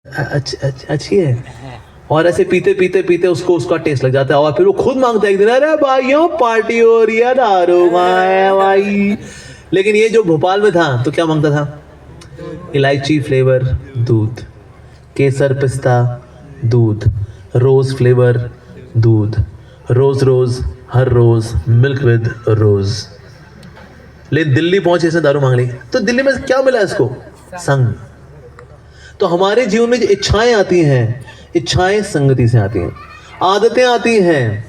अच्छी है। और ऐसे पीते पीते पीते उसको उसका टेस्ट लग जाता है और फिर वो खुद मांगता है एक दिन, अरे भाइयों पार्टी हो रही है, दारू है भाई। लेकिन ये जो भोपाल में था तो क्या मांगता था? इलायची फ्लेवर दूध, केसर पिस्ता दूध, रोज फ्लेवर दूध, रोज रोज हर रोज मिल्क विद रोज। ले दिल्ली पहुंचे, इसने दारू मांग ली, तो दिल्ली में क्या मिला इसको? संग। तो हमारे जीवन में जो इच्छाएं आती हैं, इच्छाएं संगति से आती हैं, आदतें आती हैं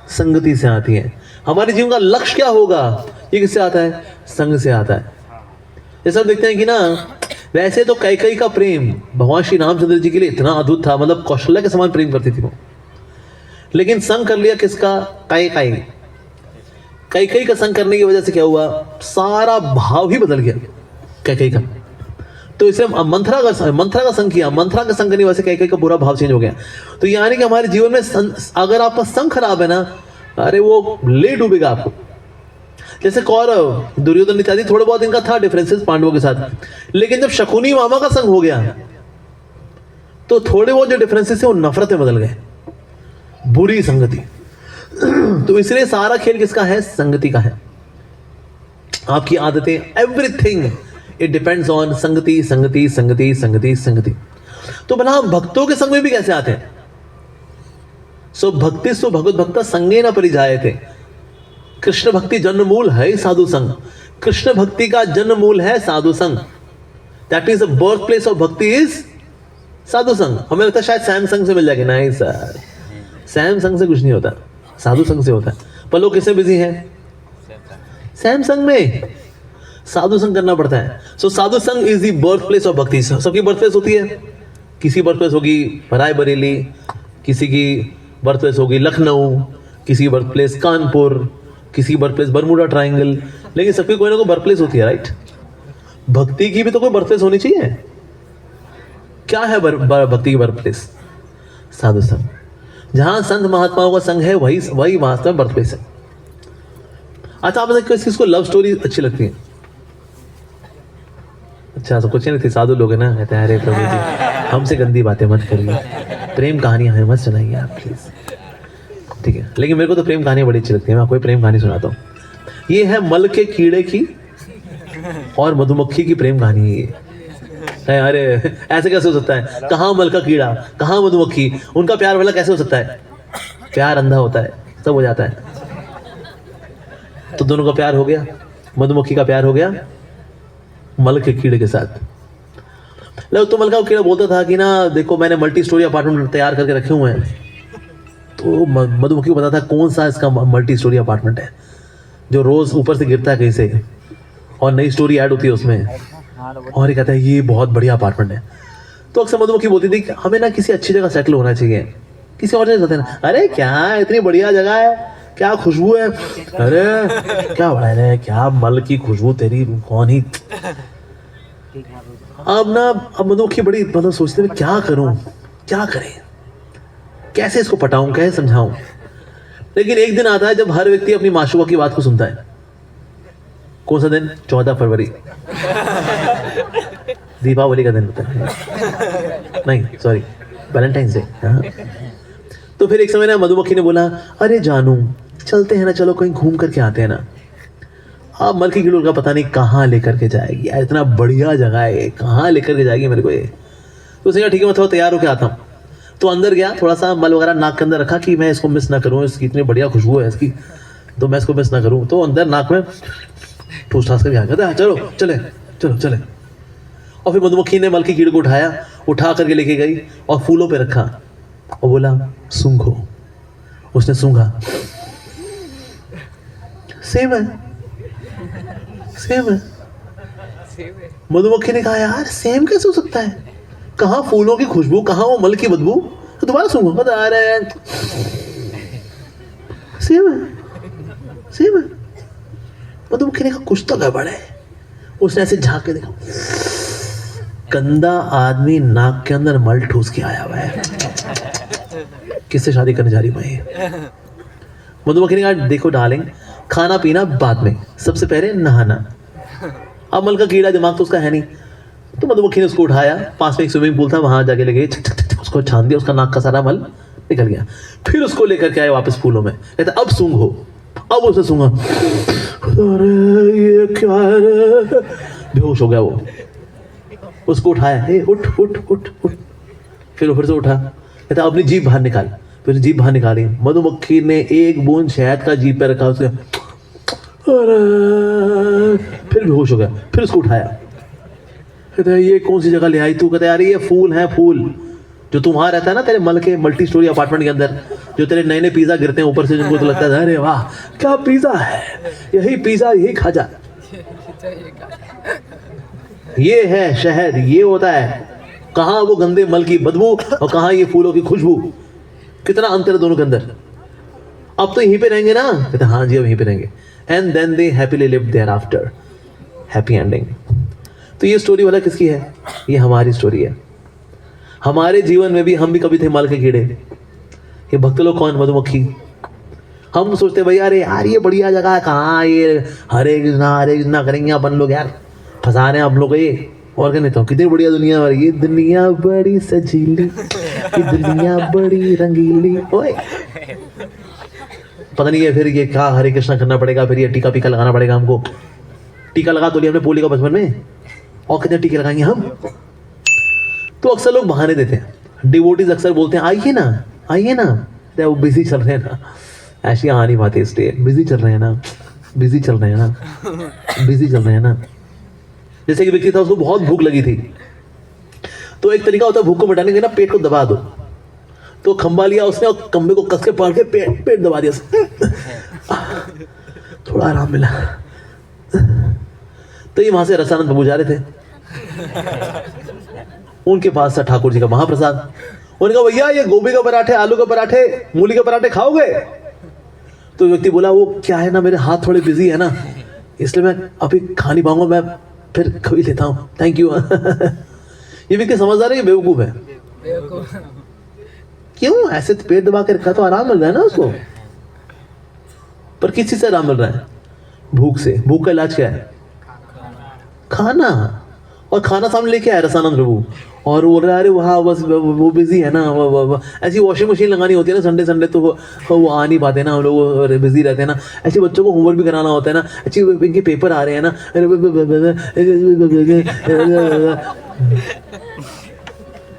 संगति से आती हैं। हमारे जीवन का लक्ष्य क्या होगा, ये किससे आता है? संग से आता है। जैसे हम देखते हैं कि ना, वैसे तो कैकेयी का प्रेम भगवान श्री रामचंद्र जी के लिए इतना अद्भुत था, मतलब कौशल्या के समान प्रेम करती थी वो। लेकिन संग कर लिया किसका? कैकेयी। कैकेयी का संग करने की वजह से क्या हुआ? सारा भाव ही बदल गया कैकेयी का। तो इसे मंथरा का संग किया, मंथरा का संग करने वजह से कैकेयी का पूरा भाव चेंज हो गया। तो यानी कि हमारे जीवन में अगर आपका संग खराब है ना, अरे वो ले डूबेगा आपको। जैसे कौरव दुर्योधन इत्यादि थोड़ा बहुत इनका था डिफरेंसेस पांडवों के साथ, लेकिन जब शकुनी मामा का संग हो गया तो थोड़े बहुत जो डिफरेंसेस है वो नफरत में बदल गए, बुरी संगति। तो इसलिए सारा खेल किसका है? संगति का है। आपकी आदतें, एवरीथिंग इट डिपेंड्स ऑन संगति संगति संगति संगति संगति। तो भला हम भक्तों के संग में भी कैसे आते हैं? सो भक्ति सो भगवत भक्ता संगे न परिजायते। कृष्ण भक्ति जन्म मूल है साधु संग। कृष्ण भक्ति का जन्म मूल है साधु संग। That is the birth place of भक्ति इज साधु संग। हमें लगता है शायद सैमसंग से मिल जाएगा, नहीं सर, सैमसंग से कुछ नहीं होता, साधु संग से होता है। पर लोग किससे बिजी हैं? सैमसंग में। साधु संग करना पड़ता है। सो साधु संग is the birth place of भक्ति। सबकी बर्थ प्लेस होती है, किसी बर्थ प्लेस होगी रायबरेली, किसी की बर्थ प्लेस होगी लखनऊ, किसी की बर्थ प्लेस कानपुर, किसी की बर्थ प्लेस बरमूडा ट्राइंगल, लेकिन सबकी कोई ना कोई बर्थ प्लेस होती है, राइट? भक्ति की भी तो कोई बर्थ प्लेस होनी चाहिए। क्या है भक्ति की बर्थ प्लेस? साधु संग। जहां संत महात्माओं का संग है वही वास्तव में बर्थ प्लेस है। अच्छा, आप किसको लव स्टोरी अच्छी लगती है? अच्छा, तो कुछ नहीं थी, साधु लोग है ना, कहते हैं अरे प्रभु जी हमसे गंदी बातें मत करिए, प्रेम कहानियां हमें मत सुनाइए आप प्लीज, ठीक है? लेकिन मेरे को तो प्रेम कहानी बड़ी अच्छी लगती है, मैं आपको प्रेम कहानी सुनाता हूँ। ये है मल के कीड़े की और मधुमक्खी की प्रेम कहानी है। अरे ऐसे कैसे हो सकता है? कहाँ मल का कीड़ा, कहाँ मधुमक्खी, उनका प्यार वाला कैसे हो सकता है? प्यार अंधा होता है, सब हो जाता है। तो दोनों का प्यार हो गया, मधुमक्खी का प्यार हो गया मल के कीड़े के साथ। तो मल का कीड़ा बोलता था कि ना देखो मैंने मल्टी स्टोरी अपार्टमेंट तैयार करके रखे हुए हैं। तो मधुमक्खी को पता था कौन सा इसका मल्टी स्टोरी अपार्टमेंट है जो रोज ऊपर से गिरता है कहीं से और नई स्टोरी ऐड होती है उसमें, और ये कहता है ये बहुत बढ़िया अपार्टमेंट है। तो अक्सर मधुमक्खी बोलती थी कि हमें ना किसी अच्छी जगह सेटल होना चाहिए, किसी और जगह ना। अरे क्या इतनी बढ़िया जगह है, क्या खुशबू है, अरे क्या बड़ा है, क्या मल की खुशबू तेरी, कौन ही। अब मधुमक्खी बड़ी मतलब सोचते हैं क्या करूं, क्या करें, कैसे इसको पटाऊं, कैसे समझाऊं। लेकिन एक दिन आता है जब हर व्यक्ति अपनी माशूका की बात को सुनता है। कौन सा दिन? 14 फरवरी, दीपावली का दिन होता है, नहीं सॉरी वैलेंटाइंस डे। तो फिर एक समय ना मधुमक्खी ने बोला, अरे जानू चलते हैं ना, चलो कहीं घूम करके आते हैं ना। अब मल की कीड़े का पता नहीं कहाँ लेकर के जाएगी यार, इतना बढ़िया जगह है, कहाँ लेकर के जाएगी मेरे को ये। तो उसने कहा ठीक है मैं थोड़ा तैयार होकर आता हूँ। तो अंदर गया, थोड़ा सा मल वगैरह नाक के अंदर रखा कि मैं इसको मिस ना करूँ, इसकी इतनी बढ़िया खुशबू है इसकी, तो मैं इसको मिस ना करूँ। तो अंदर नाक में ठूस ठास करके आ गया, चलो चले चलो चले। और फिर मधुमक्खी ने मल की कीड़े को उठा करके लेके गई और फूलों पे रखा और बोला सूंघो। उसने सूंघा, सेम है, सेम है। मधुमक्खी ने कहा यार सेम कैसे हो सकता है, कहाँ फूलों की खुशबू, कहाँ वो मल की बदबू। तो दोबारा सूंघो, बता रहे हैं सेम है, सेम है। मधुमक्खी ने कहा कुछ तो गड़बड़ है। उसने ऐसे झांक के देखा, गंदा आदमी नाक के अंदर मल ठूस के आया हुआ है, किससे शादी करने जा रही मैं। मधुमक्खी ने कहा देखो डार्लिंग, खाना पीना बाद में, सबसे पहले नहाना। अब मल का कीड़ा दिमाग तो उसका है नहीं, तो मधुमक्खी ने उसको उठाया, पास में एक स्विमिंग पूल था, वहां जाके लगे उसको छान दिया, उसका नाक का सारा मल निकल गया। फिर उसको लेकर के आए वापस फूलों में, कहते अब सूंघ हो। अब उसने सूंघा, अरे ये क्या है रे, बेहोश हो गया वो। उसको उठाया, ए उठ उठ उठ उठ। फिर वो फिर से उठा, कहता अपनी जीभ बाहर निकाल। फिर जीभ बाहर निकाली, मधुमक्खी ने एक बूंद शहद का जीभ पे रखा, उसके अरे फिर बेहोश हो गया। फिर उसको उठाया, कहता ये कौन सी जगह ले आई तू? कहता यार ये फूल है, फूल जो तू वहां रहता है ना तेरे मल के मल्टी स्टोरी अपार्टमेंट के अंदर, जो तेरे नए नए पिज्जा गिरते हैं ऊपर से, जिनको तो लगता है अरे वाह क्या पिज्जा है, यही पिज्जा यही खा जा। ये है शहद, ये होता है। कहाँ वो गंदे मल की बदबू और कहाँ ये फूलों की खुशबू, कितना अंतर है दोनों के अंदर। अब तो यहीं पे रहेंगे ना? कहते हाँ जी अब यहीं पे रहेंगे। And then they happily lived there after, happy ending. तो ये स्टोरी वाला किसकी है? ये हमारी स्टोरी है। हमारे जीवन में भी हम भी कभी थे मल के कीड़े। ये भक्त लोग कौन? मधुमक्खी। हम सोचते भाई अरे यार ये बढ़िया जगह है, कहाँ ये हरे कृष्णा करेंगे अपन लोग, यार फंसा रहे हैं हम लोग ये। और क्या नहीं तो कितनी बढ़िया दुनिया है, ये दुनिया बड़ी सजीली, ये दुनिया बड़ी रंगीली। ओए पता नहीं है फिर ये क्या हरे कृष्णा करना पड़ेगा, फिर ये टीका पीका लगाना पड़ेगा हमको। टीका लगा तो लिया हमने पोली का बचपन में, और कितने टीके लगाएंगे हम? तो अक्सर लोग बहाने देते हैं। डिवोटीज अक्सर बोलते हैं आइए ना, वो बिजी चल रहे हैं ना, ऐसी आ नहीं पाती इसलिए बिजी चल रहे हैं ना। जैसे कि व्यक्ति था, उसको बहुत भूख लगी थी, तो एक तरीका होता है भूख को मिटाने के ना, पेट को दबा दो। तो खंबा लिया उसने और खंबे को कस के पकड़ के पेट दबा दिया, थोड़ा आराम मिला। तो ये वहां से रसानंद प्रभु जा रहे थे, उनके पास था ठाकुर जी का महाप्रसाद। उन्होंने कहा भैया ये गोभी के पराठे, आलू के पराठे, मूली के पराठे खाओगे? तो व्यक्ति बोला वो क्या है ना, मेरे हाथ थोड़े बिजी है ना, इसलिए मैं अभी खा नहीं पाऊंगा, मैं फिर कभी लेता हूँ, थैंक यू। ये व्यक्ति समझदार है कि बेवकूफ है? क्यों? ऐसे पेट दबा के रखा तो आराम मिल रहा है ना उसको। पर किस चीज से आराम मिल रहा है? भूख से। भूख का इलाज क्या है? खाना। और खाना सामने लेके आया रसानंद प्रभु, और बोल रहा है अरे वहाँ बस वो बिजी है ना, ऐसी वॉशिंग मशीन लगानी होती है ना संडे तो वो आ नहीं पाते ना, हम लोग बिजी रहते हैं ना। ऐसे बच्चों को होमवर्क भी कराना होता है ना, अच्छी इनके पेपर आ रहे हैं ना,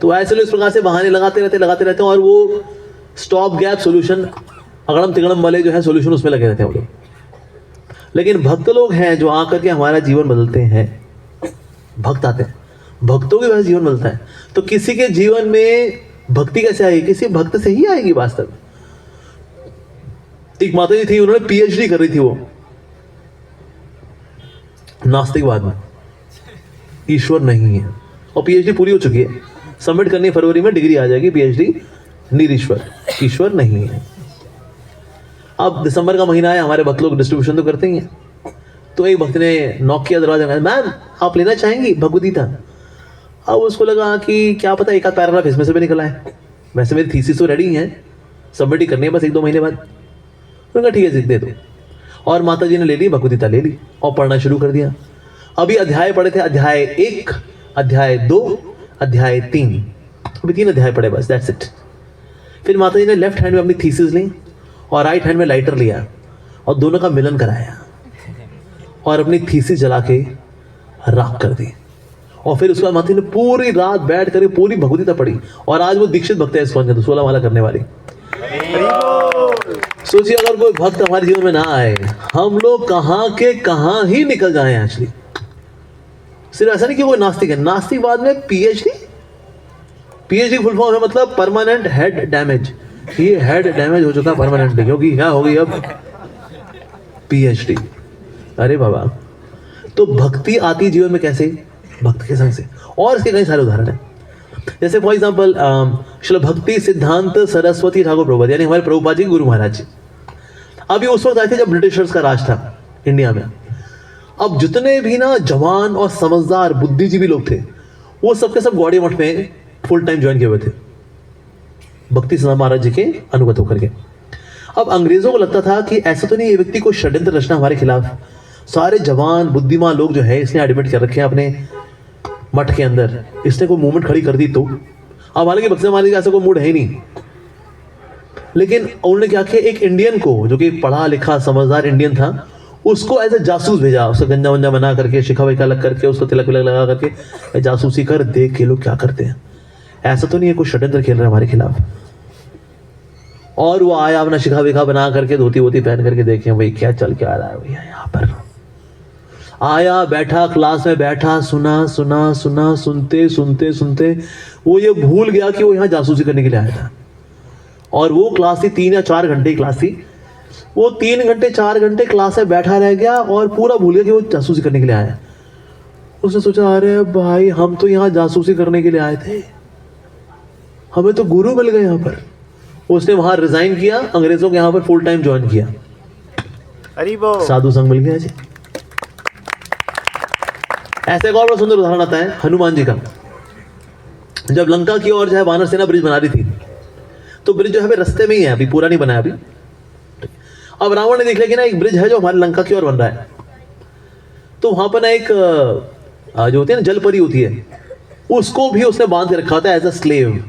तो ऐसे लोग इस प्रकार से बहाने लगाते रहते हैं, और वो स्टॉप गैप सोल्यूशन, अगड़म तिगड़म वाले जो है सोल्यूशन उसमें लगे रहते हैं वो लोग। लेकिन भक्त लोग हैं जो आकर के हमारा जीवन बदलते हैं। भक्त आते हैं, भक्तों के वजह जीवन बदलता है। तो किसी के जीवन में भक्ति कैसे आएगी? किसी भक्त से ही आएगी वास्तव में। एक माता जी थी, उन्होंने पीएचडी कर रही थी, वो नास्तिकवाद में, ईश्वर नहीं है, और पीएचडी पूरी हो चुकी है, सबमिट करनी फरवरी में, डिग्री आ जाएगी, पीएचडी निरीश्वर, ईश्वर नहीं है। अब दिसंबर का महीना है, हमारे भक्त लोग डिस्ट्रीब्यूशन तो करते ही हैं। तो एक भक्त ने नॉक किया दरवाजा में, मैम आप लेना चाहेंगी भगवदगीता? अब उसको लगा कि क्या पता एक आध पैराग्राफ इसमें से भी निकला है, वैसे मेरी थीसिस तो रेडी है, सबमिट ही करनी है बस 1-2 महीने बाद। उन्होंने कहा ठीक है दे दो। और माता जी ने ले ली, भगवदगीता ले ली और पढ़ना शुरू कर दिया। अभी अध्याय पढ़े थे, अध्याय 1, अध्याय 2, अध्याय 3, अभी 3 अध्याय पढ़े बस, दैट्स इट। फिर माता जी ने लेफ्ट हैंड में अपनी थीसिस ली और राइट हैंड में लाइटर लिया और दोनों का मिलन कराया और अपनी थीसिस जला के राख कर दी। और फिर उसके बाद माता ने पूरी रात बैठ कर पूरी भगवदगीता पढ़ी, और आज वो दीक्षित भक्त है, इस्कॉन के 16 माला करने वाली। सोचिए अगर कोई भक्त हमारे जीवन में ना आए, हम लोग कहाँ के कहाँ ही निकल जाए। एक्चुअली सिर्फ ऐसा नहीं कि कोई नास्तिक है, नास्तिकवाद में पीएचडी फुल फॉर्म है मतलब परमानेंट हेड डैमेज। ये हेड डैमेज हो चुका परमानेंटली, क्योंकि क्या हो गई अब पीएचडी। अरे बाबा, तो भक्ति आती जीवन में कैसे? भक्त के संग से। और इसके कई सारे उदाहरण हैं, जैसे फॉर एग्जाम्पल श्रील भक्ति सिद्धांत सरस्वती ठाकुर प्रभुपाद, यानी हमारे प्रभुपाद जी गुरु महाराज जी। अभी उस वक्त आए थे जब ब्रिटिशर्स का राज था इंडिया में। अब जितने भी ना जवान और समझदार बुद्धिजीवी लोग थे, वो सबके सब गौड़ी मठ में फुल टाइम ज्वाइन किए हुए थे, भक्ति सिद्धांत महाराज जी के अनुगत होकर के। अब अंग्रेजों को लगता था कि ऐसा तो नहीं ये व्यक्ति को षड्यंत्र रचना हमारे खिलाफ, सारे जवान बुद्धिमान लोग जो है इसने एडमिट कर रखे हैं अपने मठ के अंदर, इसने कोई मूवमेंट खड़ी कर दी तो। अब हालांकि बक्से मारने का ऐसा कोई मूड है ही नहीं, लेकिन उन्होंने क्या किया, एक इंडियन को जो कि पढ़ा लिखा समझदार इंडियन था, उसको एज ए जासूस भेजा। उसको गंजा वंजा बना करके, शिखा विखा लग करके, उसको तिलक विलक लगा करके जासूसी कर, देख के लोग क्या करते हैं, ऐसा तो नहीं है कोई षड्यंत्र खेल रहा है हमारे खिलाफ। और वो आया अपना शिखा विखा बना करके, धोती वोती पहन करके, देखें भाई क्या चल के आ रहा है भैया यहाँ पर। आया, बैठा, क्लास में बैठा, सुना सुना सुना, सुनते सुनते सुनते वो ये भूल गया कि वो यहाँ जासूसी करने के लिए आया था। और वो क्लास थी 3 या 4 घंटे की क्लास थी। वो 3 घंटे 4 घंटे क्लास में बैठा रह गया और पूरा भूल गया कि वो जासूसी करने के लिए आया। उसने सोचा, अरे भाई हम तो यहाँ जासूसी करने के लिए आए थे, हमें तो गुरु मिल गए यहाँ पर। उसने वहां रिजाइन किया, अंग्रेजों के यहाँ पर फुल टाइम ज्वाइन किया। अरे वो साधु संघ मिल गया जी। ऐसे एक और बड़ा सुंदर उदाहरण आता है हनुमान जी का। जब लंका की ओर जो है वानर सेना ब्रिज बना रही थी, तो ब्रिज जो है रास्ते में ही है, अभी पूरा नहीं बना है अभी। अब रावण ने देख लिया कि ना एक ब्रिज है जो हमारे लंका की ओर बन रहा है, तो वहां पर ना एक जो होती है ना जल परी होती है, उसको भी उसने बांध के रखा था एज अ स्लेव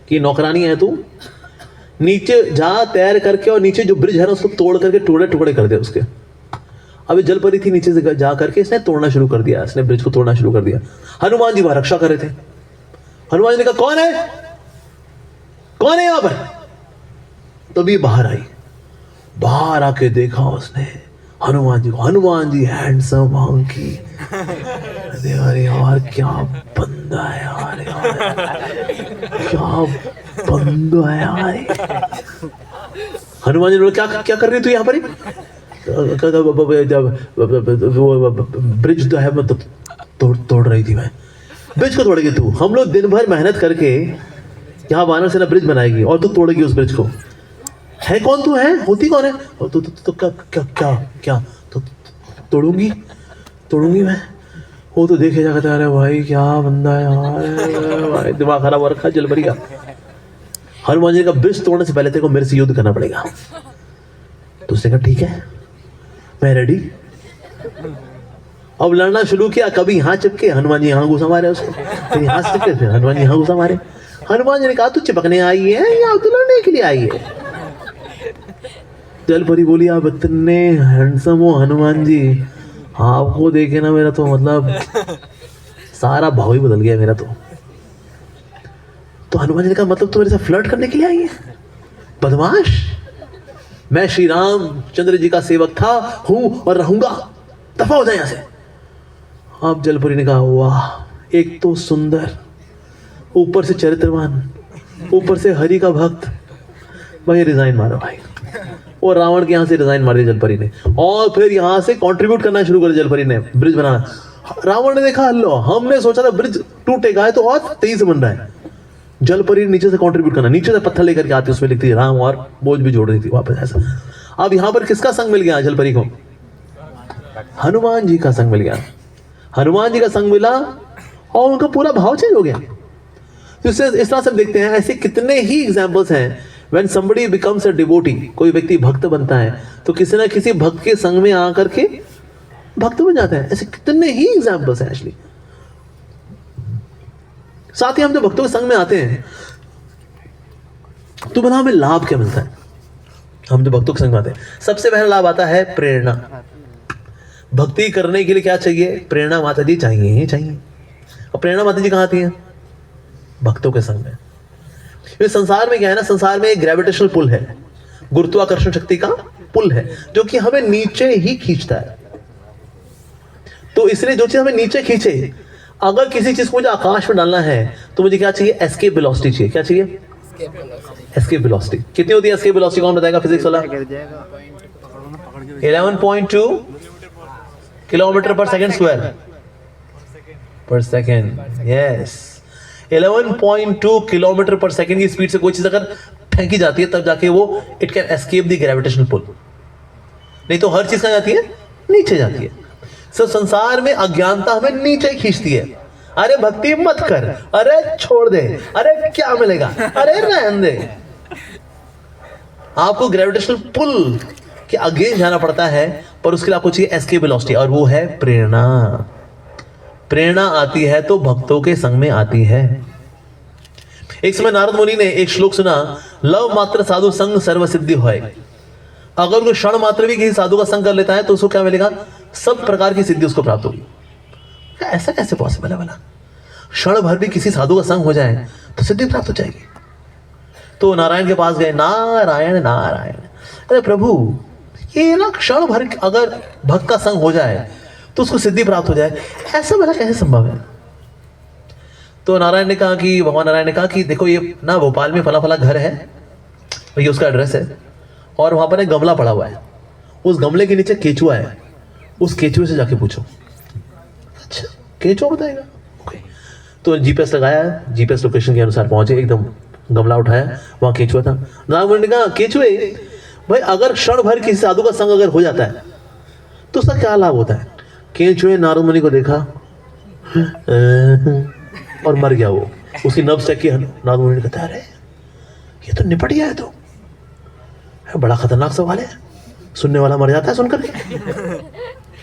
कि नौकरानी है तू, नीचे जा तैर करके और नीचे जो ब्रिज है ना उसको तोड़ करके टुकड़े टुकड़े कर दे उसके। अभी जल परी थी, नीचे से जा करके इसने तोड़ना शुरू कर दिया, इसने ब्रिज को तोड़ना शुरू कर दिया। हनुमान जी वहां रक्षा कर रहे थे। हनुमान जी ने कहा कौन है, कौन है यहां पर? तभी बाहर आई, बाहर आके देखा उसने हनुमान जी को। हनुमान जी हैंडसम हंकी, अरे यार क्या बंदा है यार, क्या बंदा है यार। हनुमान जी ने बोला क्या कर रही तू यहाँ पर? ब्रिज जो है मतलब तोड़ रही थी मैं। ब्रिज को तोड़ेगी तू? हम लोग दिन भर मेहनत करके यहाँ वानर सेना ब्रिज बनाएगी और तू तोड़ेगी उस ब्रिज को? है कौन तू, है होती कौन है? तो क्या तो तोड़ूंगी मैं। वो तो देखे जा कहता, अरे भाई क्या बंदा है यार, भाई दिमाग खराब हो रखा है जलपरी का। हनुमान जी का ब्रिज तोड़ने से पहले तेरे को मेरे से युद्ध करना पड़ेगा। तो उसने कहा ठीक है मैं रेडी। अब लड़ना शुरू किया, कभी यहाँ चिपके हनुमान जी यहाँ घुसा मारे उसको, फिर यहाँ से चिपके फिर हनुमान जी यहाँ घुसा मारे। हनुमान जी ने कहा तू चिपकने आई है या तू लड़ने के लिए आई है? जलपरी बोली आप इतने हैंडसम हो हनुमान जी, आपको देखे ना मेरा तो मतलब सारा भाव ही बदल गया मेरा तो हनुमान जी ने कहा मतलब तू मेरे साथ फ्लर्ट करने के लिए आई है? बदमाश, मैं श्री रामचंद्र जी का सेवक था, हूं और रहूंगा, दफा हो जाए यहां से। अब जलपरी ने कहा वाह, एक तो सुंदर, ऊपर से चरित्रवान, ऊपर से हरि का भक्त, भाई रिजाइन मारो भाई। और रावण के यहाँ से रिजाइन मार दिया जलपरी ने, और फिर यहाँ से कंट्रीब्यूट करना शुरू कर जलपरी ने ब्रिज बनाना। रावण ने देखा लो, हमने सोचा था ब्रिज टूटेगा है तो और तेजी से बन रहा है। जलपरी नीचे से कंट्रीब्यूट करना, नीचे से पत्थर लेकर के आती, उसमें लिखती है राम, और बोझ भी जोड़ रही थी वापस ऐसा। अब यहाँ पर किसका संग मिल गया जलपरी को? हनुमान जी का संग मिल गया। हनुमान जी का संग मिला और उनका पूरा भाव चेंज हो गया। तो इस तरह से देखते हैं, ऐसे कितने ही एग्जाम्पल्स हैं। When somebody becomes a devotee, कोई व्यक्ति भक्त बनता है तो किसी ना किसी भक्त के संग में आकर के भक्त बन जाता है। ऐसे कितने ही एग्जाम्पल्स हैं एक्चुअली। साथ ही हम जब भक्तों के संग में आते हैं तो बना हमें लाभ क्या मिलता है? हम जो भक्तों के संग में आते हैं, सबसे पहला लाभ आता है प्रेरणा। भक्ति करने के लिए क्या चाहिए? प्रेरणा माता जी चाहिए ही चाहिए। और प्रेरणा माता जी कहाँ आती है? भक्तों के संग में। इस संसार में क्या है ना, संसार में एक ग्रेविटेशनल पुल है, गुरुत्वाकर्षण शक्ति का पुल है, जो कि हमें नीचे ही खींचता है। तो इसलिए जो चीज हमें नीचे खींचे, अगर किसी चीज को मुझे आकाश में डालना है तो मुझे क्या चाहिए? एस्केप वेलोसिटी चाहिए। क्या चाहिए? Escape velocity. कितनी होती है एस्केप वेलोसिटी? कौन बताएगा फिजिक्स वाला? 11.2 किलोमीटर पर सेकंड स्क्वायर पर सेकंड। यस, 11.2 किलोमीटर पर सेकंड की स्पीड से कोई चीज अगर फेंकी जाती है तब जाके वो it can escape the gravitational pull. नहीं तो हर चीज कहां जाती है? नीचे जाती है। सब संसार में अज्ञानता हमें नीचे खींचती है। अरे भक्ति मत कर, अरे छोड़ दे, अरे क्या मिलेगा, अरे रहने दे। आपको ग्रेविटेशनल पुल के अगेंस्ट जाना पड़ता है, पर उसके लिए आपको चाहिए एस्केप वेलोसिटी, और वो है प्रेरणा। प्रेरणा आती है तो भक्तों के संग में आती है। एक समय नारद मुनि ने एक श्लोक सुना, लव मात्र साधु संग सर्व सिद्धि होय। अगर कोई क्षण मात्र भी किसी साधु का संग कर लेता है तो उसको क्या मिलेगा? सब प्रकार की सिद्धि उसको प्राप्त होगी। ऐसा कैसे पॉसिबल है भला? क्षण भर भी किसी साधु का संग हो जाए तो सिद्धि प्राप्त हो जाएगी। तो नारायण के पास गए, नारायण नारायण, अरे प्रभु ये ना क्षण भर अगर भक्त का संग हो जाए तो उसको सिद्धि प्राप्त हो जाए, ऐसा भला कैसे संभव है? तो नारायण ने कहा कि भगवान नारायण ने कहा कि देखो ये ना भोपाल में फला फला घर है, ये उसका एड्रेस है, और वहां पर एक गमला पड़ा हुआ है, उस गमले के नीचे केचुआ है, उस केचुए से जाके पूछो। अच्छा केचुआ बताएगा? ओके। तो जीपीएस लगाया, जीपीएस लोकेशन के अनुसार पहुंचे, एकदम गमला उठाया, वहां केचुआ था। नारायण ने कहा केचुए भाई अगर क्षण भर किसी साधु का संग अगर हो जाता है तो उसका क्या लाभ होता है? केचुए नारद मुनि को देखा और मर गया वो, उसकी नब्ज चेक की। नारद मुनि ने कहा अरे ये तो निपट गया है, तो बड़ा खतरनाक सवाल है, सुनने वाला मर जाता है सुनकर के।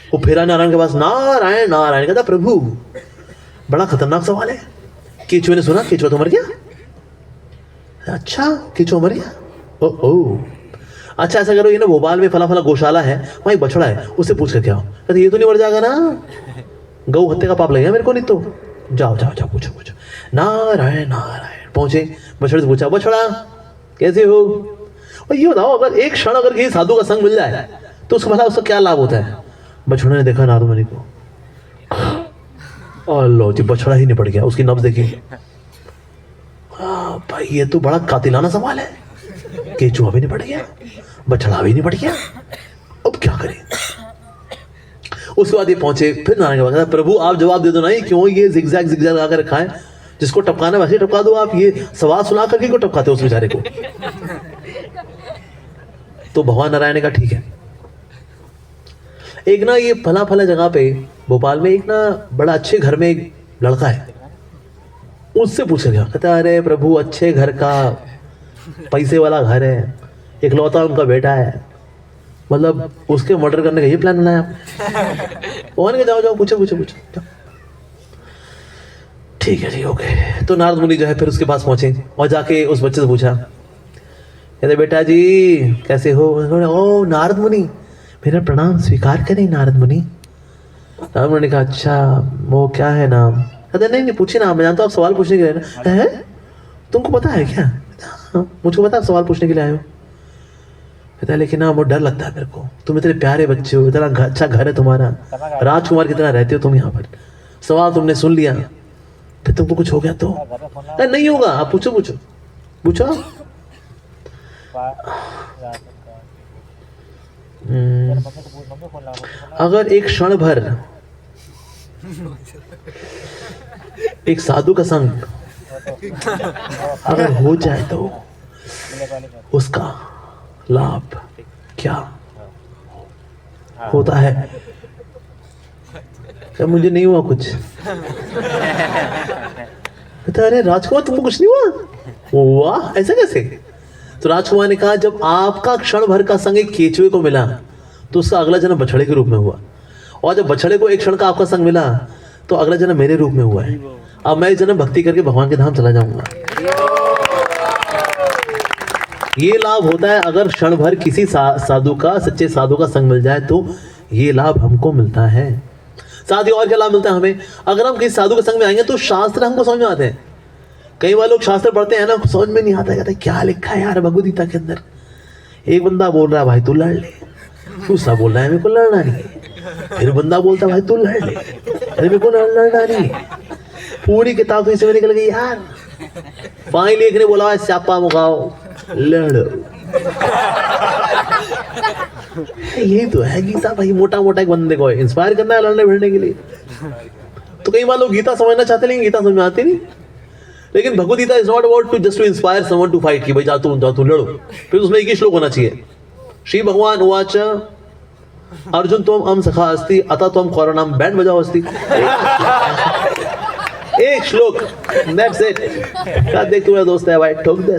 वो फेरा नारायण के पास, नारायण नारायण, कहता प्रभु बड़ा खतरनाक सवाल है। केचुए ने सुना, केचुआ तो मर गया? अच्छा केचुआ मर गया, ओ अच्छा ऐसा करो, ये ना भोपाल में फला फला गौशाला है, वहाँ एक बछड़ा है, उससे पूछ कर क्या हो। कहते ये तो नहीं मर जाएगा ना, गौ हत्या का पाप लगेगा मेरे को, नहीं तो जाओ जाओ जाओ पूछो पूछो। नारायण नारायण पहुंचे, बछड़े से पूछा बछड़ा कैसे हो? और ये बताओ अगर एक क्षण अगर किसी साधु का संग मिल जाए तो उसको भला उसका क्या लाभ होता है? बछड़े ने देखा नारद मुनि को, और लो जी बछड़ा ही निपट गया, उसकी नब्ज देखी। भाई ये तो बड़ा कातिलाना सवाल है, केचुआ भी निपट गया, बछड़ा भी निपट गया, अब क्या करें? उसके बाद ये पहुंचे, फिर नारायण के पास, प्रभु आप जवाब दे दो ना, क्यों ये जिगजैग जिगजैग लगा कर रखा है, जिसको टपकाना वैसे टपका दो, आप ये सवाल सुना करके को टपकाते हो उस बेचारे को। तो भगवान नारायण ने कहा ठीक है। एक ना ये फला फला जगह पे भोपाल में एक ना बड़ा अच्छे घर में एक लड़का है, उससे पूछा गया, कहता अरे प्रभु अच्छे घर का, पैसे वाला घर है, इकलौता उनका बेटा है, मतलब उसके मर्डर करने का ये प्लान बनाया आपने? जाओ जाओ पूछो पूछो पूछो। ठीक है जी ओके। तो नारद मुनि जो है फिर उसके पास पहुंचे और जाके उस बच्चे से पूछा, कहते बेटा जी कैसे हो? ओ नारद मुनि, मेरा प्रणाम स्वीकार करें नारद मुनि। नारद मुनि ने कहा अच्छा वो क्या है नाम? कहते नहीं नहीं पूछे ना, मैं जानता हूँ आप सवाल पूछने के लिए ना। है तुमको पता है क्या? मुझको पता है सवाल पूछने के लिए आए हो। कहता है लेकिन ना वो डर लगता है मेरे को, तुम इतने प्यारे बच्चे हो, इतना अच्छा घर है तुम्हारा, राजकुमार की तरह रहते हो तुम यहाँ पर, सवाल तुमने सुन लिया, फिर तुमको कुछ हो गया तो? नहीं होगा, आप पूछो पूछो पूछो। अगर एक क्षण भर एक साधु का संग अगर हो जाए तो उसका लाभ क्या होता है? क्या मुझे नहीं हुआ कुछ? अरे राजकुमार तुमको कुछ नहीं हुआ? वाह ऐसा कैसे? तो राजकुमार ने कहा जब आपका क्षण भर का संग एक केचुए को मिला तो उसका अगला जन्म बछड़े के रूप में हुआ, और जब बछड़े को एक क्षण का आपका संग मिला तो अगला जन्म मेरे रूप में हुआ है। अब मैं इस जन्म भक्ति करके भगवान के धाम चला जाऊंगा। ये लाभ होता है अगर क्षण भर किसी साधु का, सच्चे साधु का संग मिल जाए तो ये लाभ हमको मिलता है। साथ ही और क्या लाभ मिलता है हमें? अगर हम किसी साधु के संग में आएंगे तो शास्त्र हमको समझ में आते हैं। कई बार लोग शास्त्र पढ़ते हैं ना, समझ में नहीं आता, कहते क्या लिखा है यार भगवद गीता के अंदर। एक बंदा बोल रहा है भाई तू लड़ ले, दूसरा बोल रहा है मेरे को लड़ना नहीं, फिर बंदा बोलता है भाई तू लड़ ले, अरे मेरे को लड़ना नहीं। पूरी किताब तो इसमें निकल गई यार। फाइनली एक ने बोला स्यापा मुकाओ लड़ो। यही तो है गीता भाई, मोटा मोटा एक बंदे को इंस्पायर करना है लड़ने भिड़ने के लिए। तो कई बार लोग गीता समझना चाहते लेकिन गीता समझ में आती नहीं। लेकिन Bhagavad Gita is not about to just to inspire someone to fight, कि भाई जा तू लड़ो। फिर उसमें एक ही श्लोक होना चाहिए, श्री भगवान उवाच अर्जुन त्वम अम सखा अस्ति अतः त्वम कौरवनाम, बैंड बजाओ अस्ति। एक श्लोक, दैट्स इट। क्या देख तू मेरा दोस्त है भाई, ठोक दे।